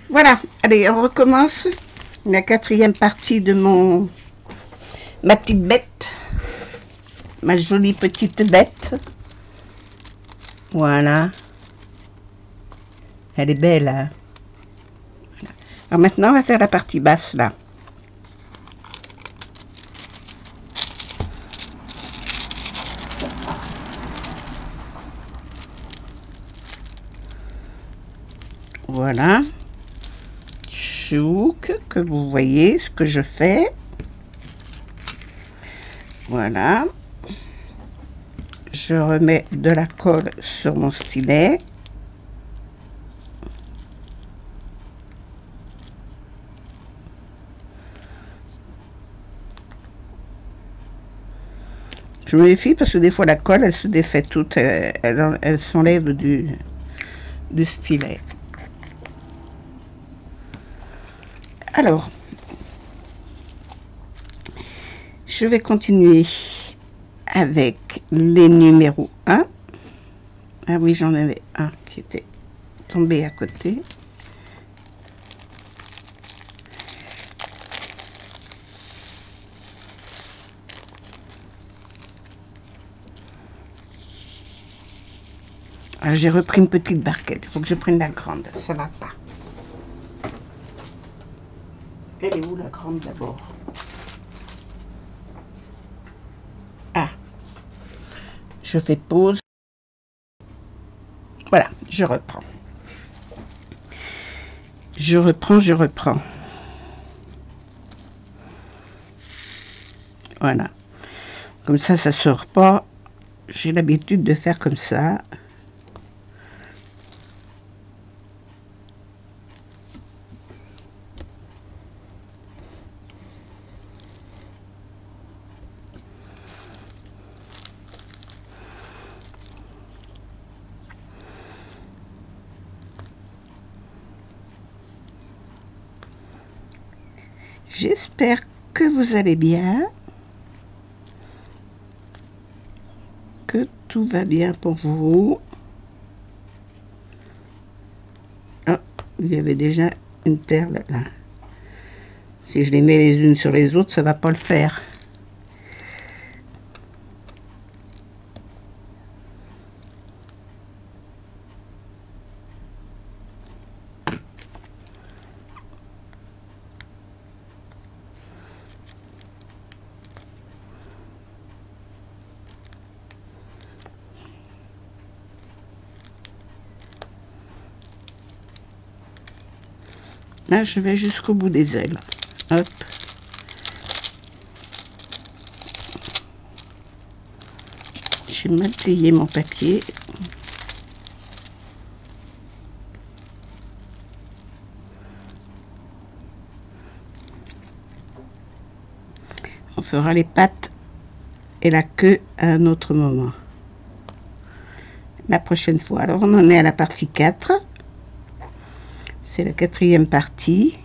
Voilà, allez, on recommence la quatrième partie de ma petite bête, ma jolie petite bête. Voilà, elle est belle, hein. Voilà. Alors maintenant, on va faire la partie basse, là. Voilà. Chouk, que vous voyez ce que je fais. Voilà. Je remets de la colle sur mon stylet. Je me méfie parce que des fois la colle elle se défait toute, elle s'enlève du stylet. Alors, je vais continuer avec les numéros 1. Ah oui, j'en avais un qui était tombé à côté. Ah, j'ai repris une petite barquette, il faut que je prenne la grande, ça va pas. Elle est où la grande d'abord? Ah, je fais pause. Voilà, je reprends. Je reprends. Voilà. Comme ça sort pas. J'ai l'habitude de faire comme ça. J'espère que vous allez bien, que tout va bien pour vous. Oh, il y avait déjà une perle là. Si je les mets les unes sur les autres, ça va pas le faire. Là, je vais jusqu'au bout des ailes. Hop. J'ai mal plié mon papier. On fera les pattes et la queue à un autre moment. La prochaine fois. Alors, on en est à la partie 4. C'est la quatrième partie.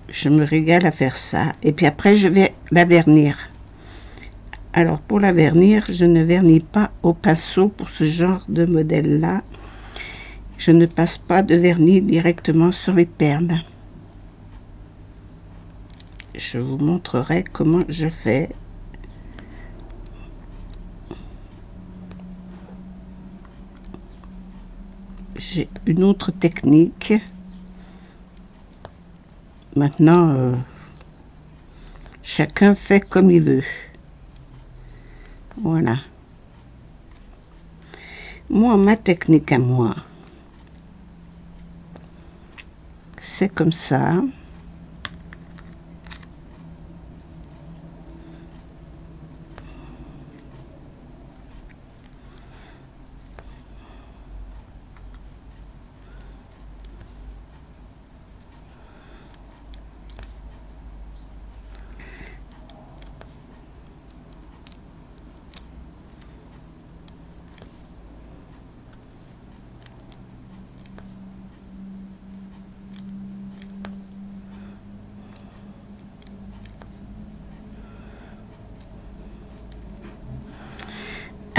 Je me régale à faire ça. Et puis après, je vais la vernir. Alors, pour la vernir, je ne vernis pas au pinceau pour ce genre de modèle-là. Je ne passe pas de vernis directement sur les perles. Je vous montrerai comment je fais. J'ai une autre technique. Maintenant, chacun fait comme il veut. Voilà. Moi, ma technique à moi, c'est comme ça.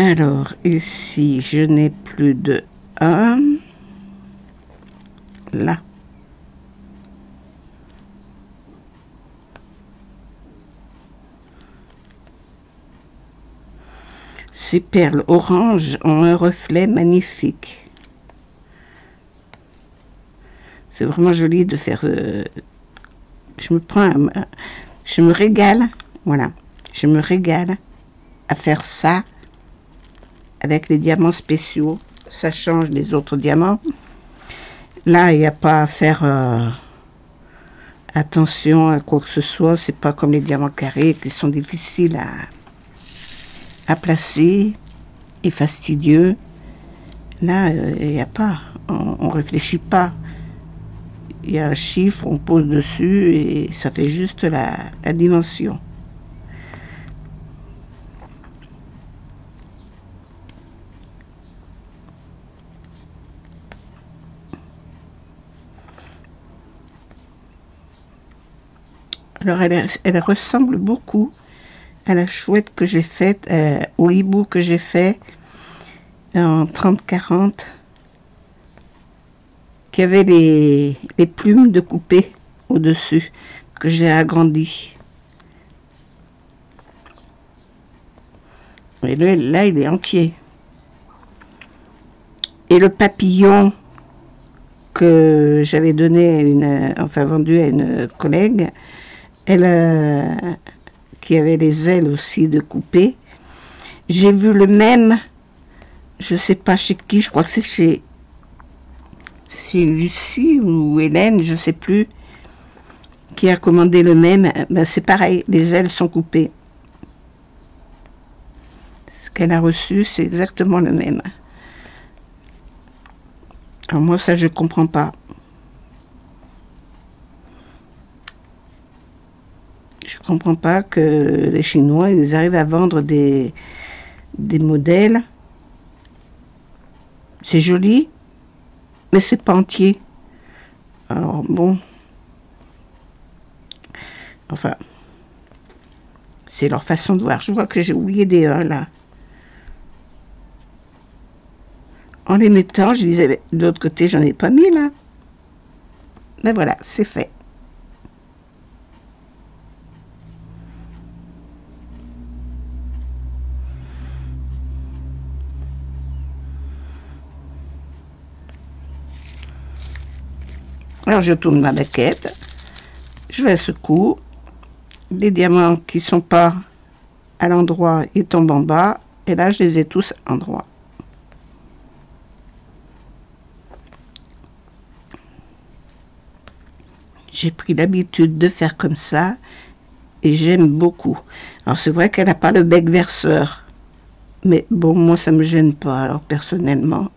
Alors, ici, je n'ai plus de 1. Là. Ces perles orange ont un reflet magnifique. C'est vraiment joli de faire... je me régale, voilà. Je me régale à faire ça avec les diamants spéciaux. Ça change des autres diamants. Là, il n'y a pas à faire attention à quoi que ce soit. C'est pas comme les diamants carrés qui sont difficiles à placer et fastidieux. Là, il n'y a pas. On réfléchit pas. Il y a un chiffre, on pose dessus et ça fait juste la dimension. Alors, elle ressemble beaucoup à la chouette que j'ai faite, au hibou que j'ai fait en 30-40, qui avait les plumes de coupé au-dessus, que j'ai agrandi. Et là, il est entier. Et le papillon que j'avais donné vendu à une collègue, elle, qui avait les ailes aussi de coupé. J'ai vu le même, je sais pas chez qui, je crois que c'est chez Lucie ou Hélène, je sais plus, qui a commandé le même. Ben, c'est pareil, les ailes sont coupées. Ce qu'elle a reçu, c'est exactement le même. Alors moi, ça, je comprends pas. Je comprends pas que les Chinois, ils arrivent à vendre des modèles. C'est joli, mais c'est pas entier. Alors bon. Enfin, c'est leur façon de voir. Je vois que j'ai oublié des 1 là. En les mettant, je disais, de l'autre côté, j'en ai pas mis là. Mais voilà, c'est fait. Alors je tourne ma baquette, je la secoue, les diamants qui sont pas à l'endroit, ils tombent en bas, et là je les ai tous à l'endroit. J'ai pris l'habitude de faire comme ça, et j'aime beaucoup. Alors c'est vrai qu'elle n'a pas le bec verseur, mais bon, moi ça me gêne pas, alors personnellement.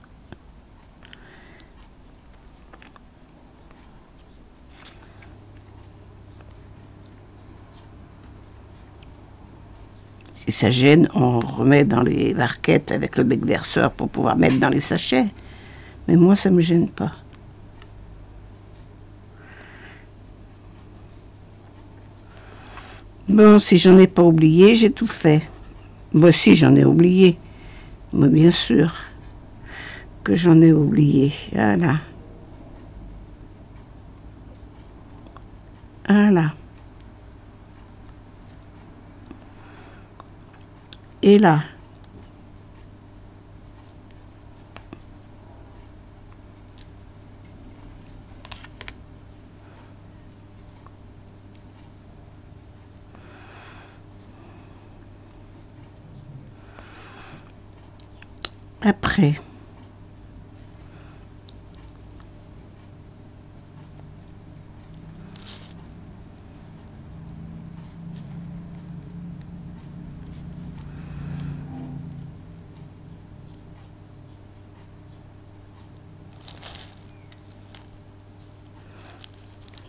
Si ça gêne, on remet dans les barquettes avec le bec verseur pour pouvoir mettre dans les sachets. Mais moi, ça me gêne pas. Bon, si j'en ai pas oublié, j'ai tout fait. Moi si j'en ai oublié. Mais bien sûr que j'en ai oublié. Voilà. Voilà. Et là. Après.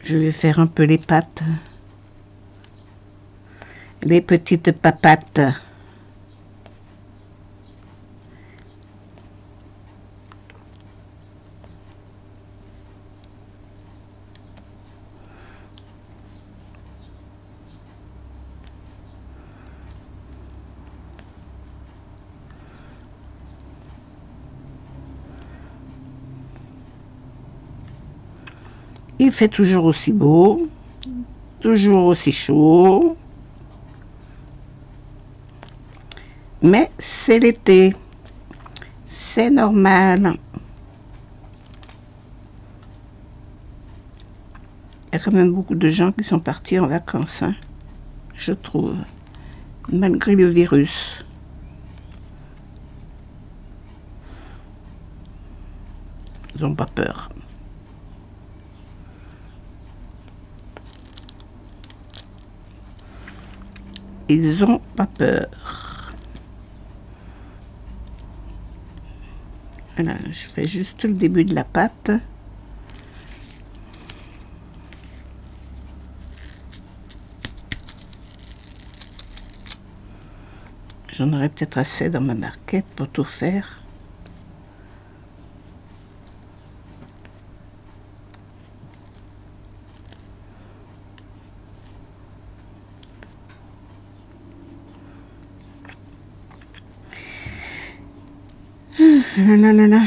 Je vais faire un peu les pattes. Les petites papates. Il fait toujours aussi beau, toujours aussi chaud. Mais c'est l'été. C'est normal. Il y a quand même beaucoup de gens qui sont partis en vacances, hein, je trouve, malgré le virus. Ils n'ont pas peur. Ils n'ont pas peur. Voilà, je fais juste le début de la pâte. J'en aurais peut-être assez dans ma barquette pour tout faire. Là.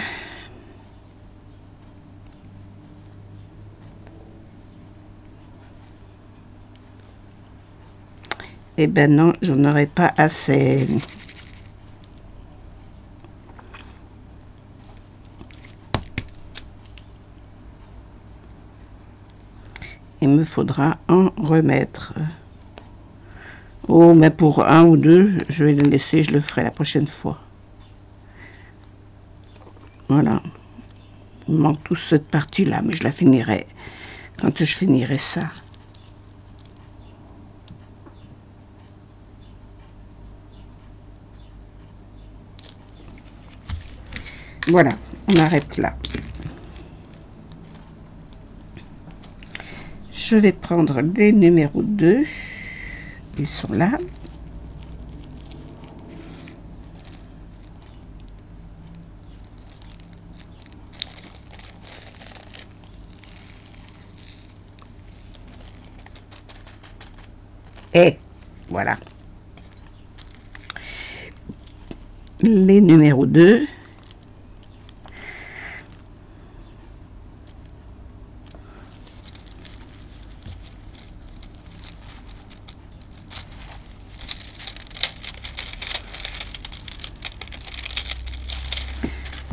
Eh ben non, j'en aurais pas assez. Il me faudra en remettre. Oh, mais pour un ou deux, je vais le laisser, je le ferai la prochaine fois. Voilà. Il manque toute cette partie-là, mais je la finirai quand je finirai ça. Voilà, on arrête là. Je vais prendre les numéros 2. Ils sont là. Et voilà. Les numéros 2.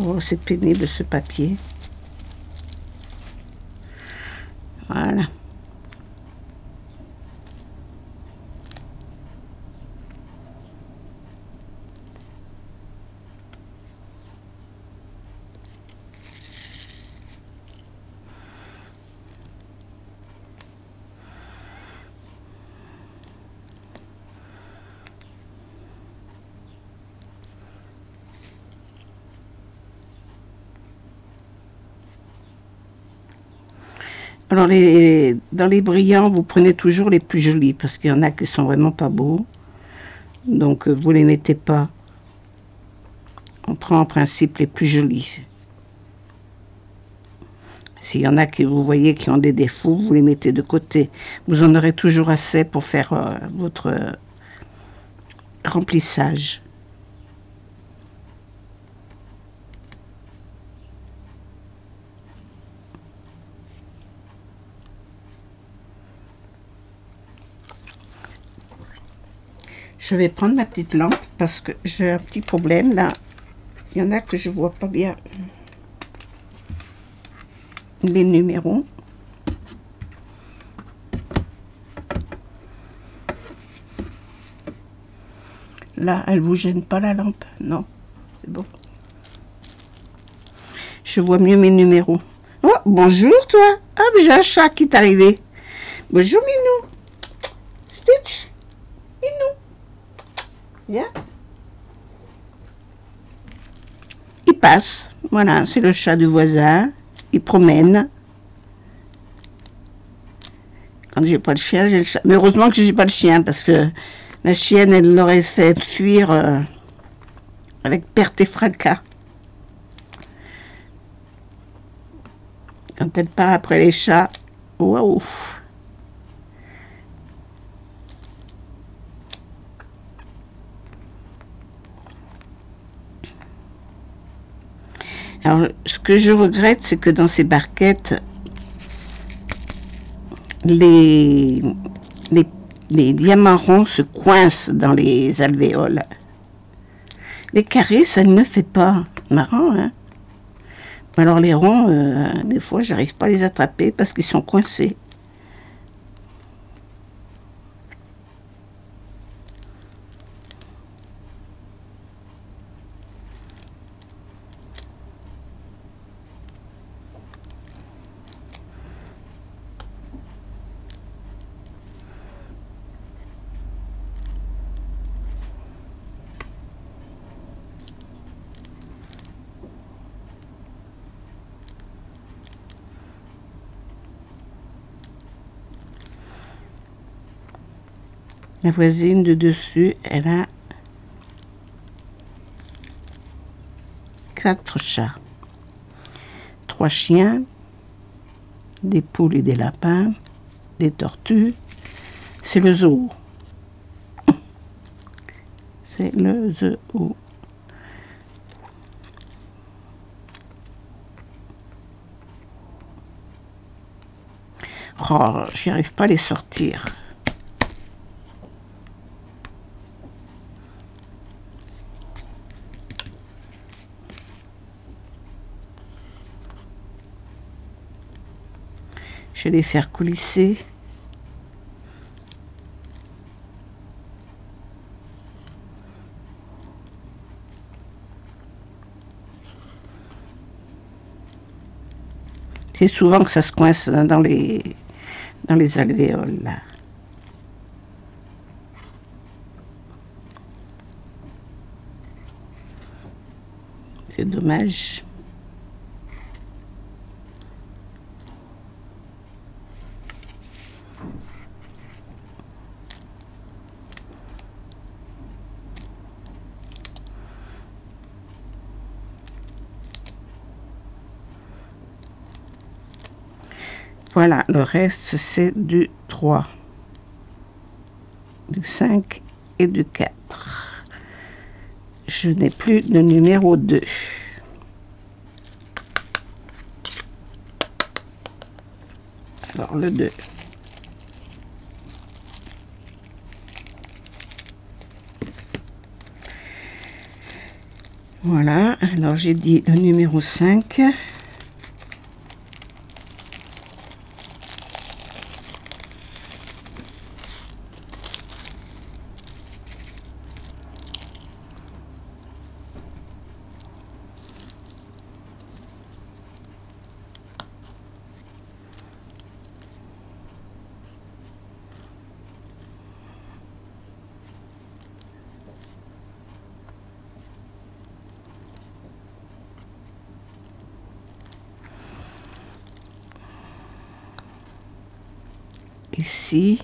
Oh, c'est pénible ce papier. Voilà. Alors, dans les brillants, vous prenez toujours les plus jolis, parce qu'il y en a qui sont vraiment pas beaux. Donc, vous les mettez pas. On prend en principe les plus jolis. S'il y en a qui, vous voyez, qui ont des défauts, vous les mettez de côté. Vous en aurez toujours assez pour faire votre remplissage. Je vais prendre ma petite lampe parce que j'ai un petit problème là. Il y en a que je vois pas bien les numéros. Là, elle vous gêne pas la lampe? Non, c'est bon. Je vois mieux mes numéros. Oh, bonjour toi. Ah, j'ai un chat qui est arrivé. Bonjour Minou. Stitch. Minou. Viens. Il passe. Voilà, c'est le chat du voisin. Il promène. Quand j'ai pas le chien, j'ai le chat. Mais heureusement que j'ai pas le chien parce que la chienne, elle l'aurait fait fuir avec perte et fracas. Quand elle part après les chats, waouh! Alors, ce que je regrette, c'est que dans ces barquettes, les, les, les diamants ronds se coincent dans les alvéoles. Les carrés, ça ne le fait pas. Marrant, hein? Alors les ronds, des fois, j'arrive pas à les attraper parce qu'ils sont coincés. La voisine de dessus, elle a 4 chats, 3 chiens, des poules et des lapins, des tortues. C'est le zoo. C'est le zoo. Oh, j'y arrive pas à les sortir. Je vais les faire coulisser. C'est souvent que ça se coince dans les alvéoles là. C'est dommage. Voilà, le reste c'est du 3, du 5 et du 4. Je n'ai plus de numéro 2. Alors le 2. Voilà, alors j'ai dit le numéro 5. Ici,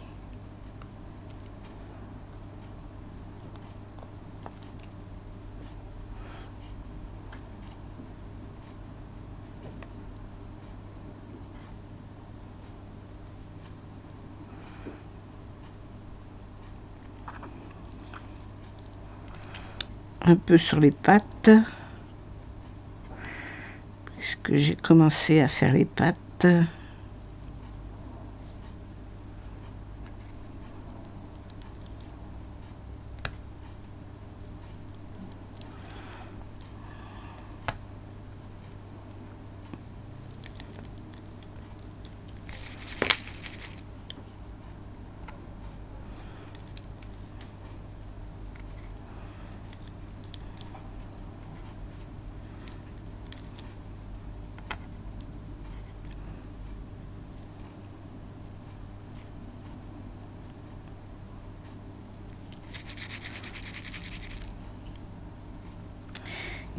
un peu sur les pattes, puisque j'ai commencé à faire les pattes.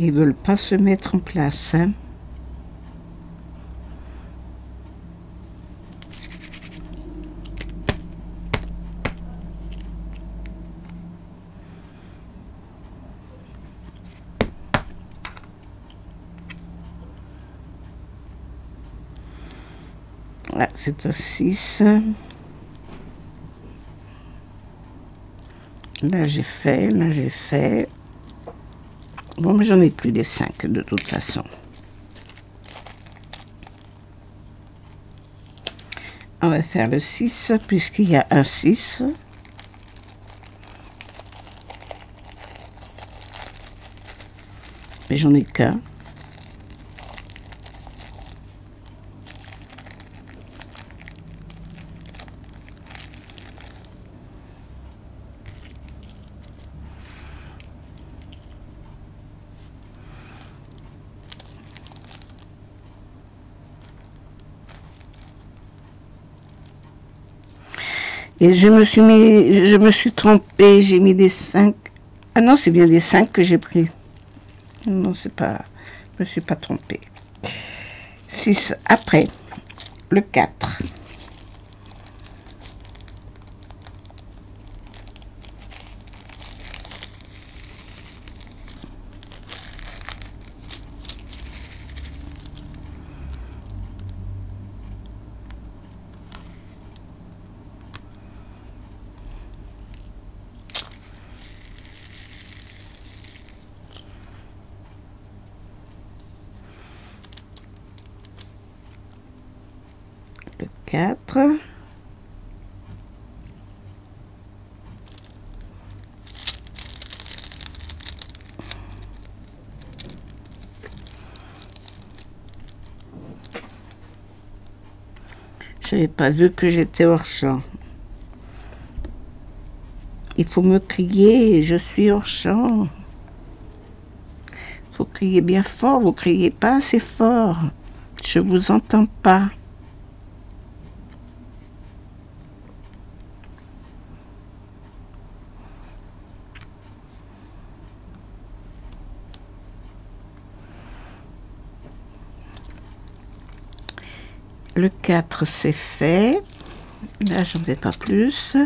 Ils veulent pas se mettre en place, hein. Là, c'est un 6. Là, j'ai fait, là, j'ai fait. Bon, mais j'en ai plus des 5 de toute façon. On va faire le 6 puisqu'il y a un 6. Mais j'en ai qu'un. Et je me suis trompée, j'ai mis des 5. Ah non, c'est bien des 5 que j'ai pris. Non, c'est pas, je me suis pas trompée. 6 après, le 4. Le 4. Je n'avais pas vu que j'étais hors champ. Il faut me crier, je suis hors champ. Il faut crier bien fort, vous criez pas assez fort. Je vous entends pas. Le 4, c'est fait. Là, j'en fais pas plus.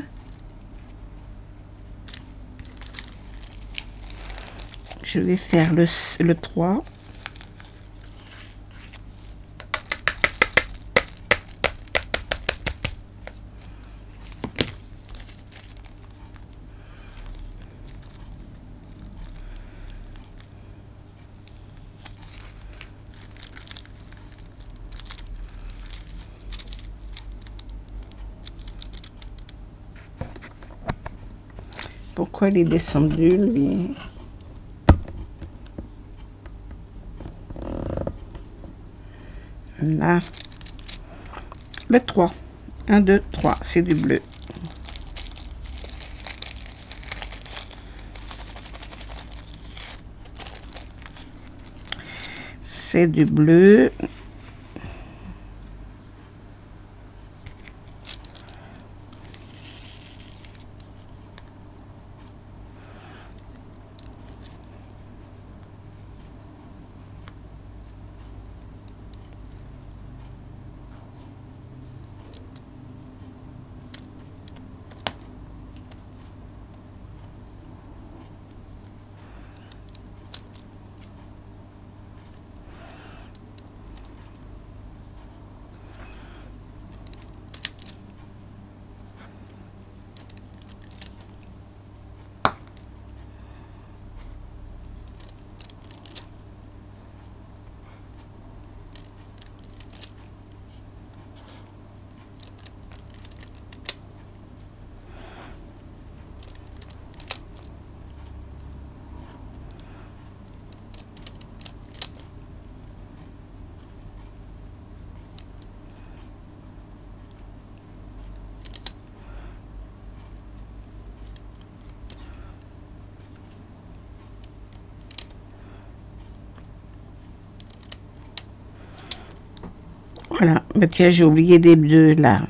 Je vais faire le 3. Pourquoi il est descendu, lui? Là. Le 3. 1, 2, 3. C'est du bleu. C'est du bleu. Voilà, bah tiens, j'ai oublié des 2 là.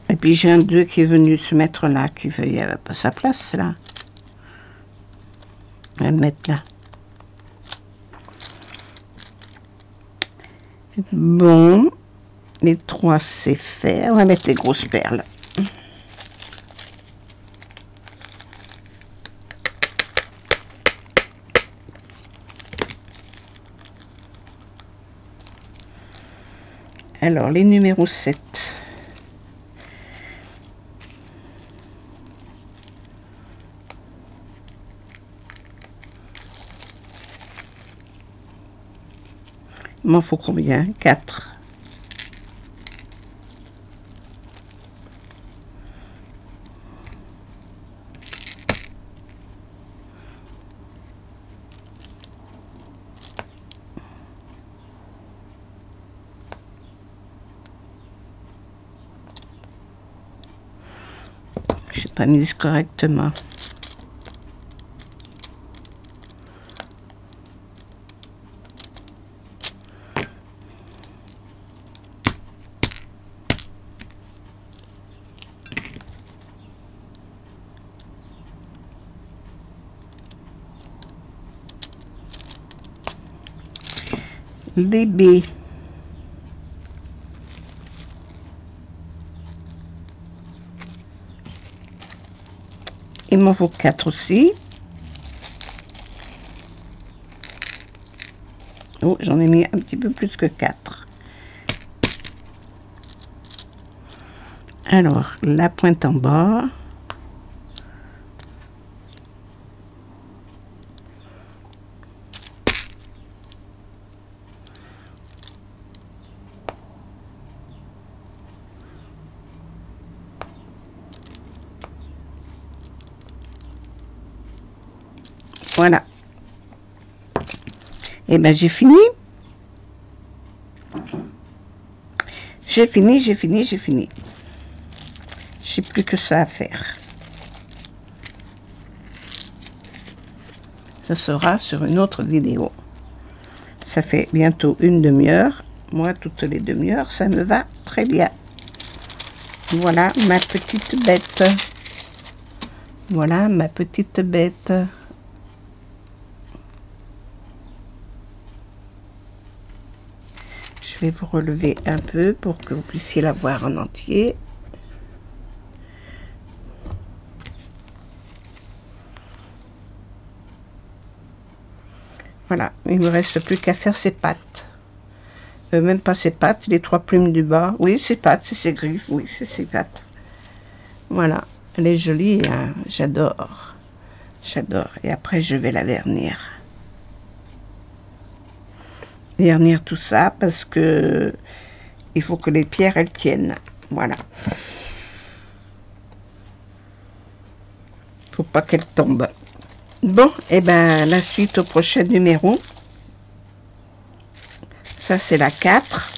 Et puis j'ai un 2 qui est venu se mettre là, qui veut, il n'y avait pas sa place là. On va le mettre là. Bon, les 3 c'est fait. On va mettre les grosses perles. Alors, les numéros 7. Il m'en faut combien? 4. j'ai pas mis correctement. Les baies. Il m'en faut 4 aussi. Oh, j'en ai mis un petit peu plus que 4. Alors, la pointe en bas. Voilà. Et ben j'ai fini. J'ai fini. J'ai plus que ça à faire. Ce sera sur une autre vidéo. Ça fait bientôt une demi-heure. Moi, toutes les demi-heures, ça me va très bien. Voilà ma petite bête. Voilà ma petite bête. Je vais vous relever un peu pour que vous puissiez la voir en entier. Voilà, il me reste plus qu'à faire ses pattes. Même pas ses pattes, les 3 plumes du bas. Oui, ses pattes, c'est ses griffes. Oui, c'est ses pattes. Voilà, elle est jolie, hein. J'adore. J'adore. Et après, je vais la vernir. Vernir tout ça parce que il faut que les pierres, elles tiennent. Voilà. Faut pas qu'elles tombent. Bon, et ben la suite au prochain numéro. Ça, c'est la 4.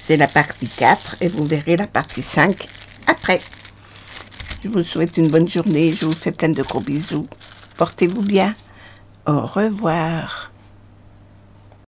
C'est la partie 4 et vous verrez la partie 5 après. Je vous souhaite une bonne journée. Je vous fais plein de gros bisous. Portez-vous bien. Au revoir.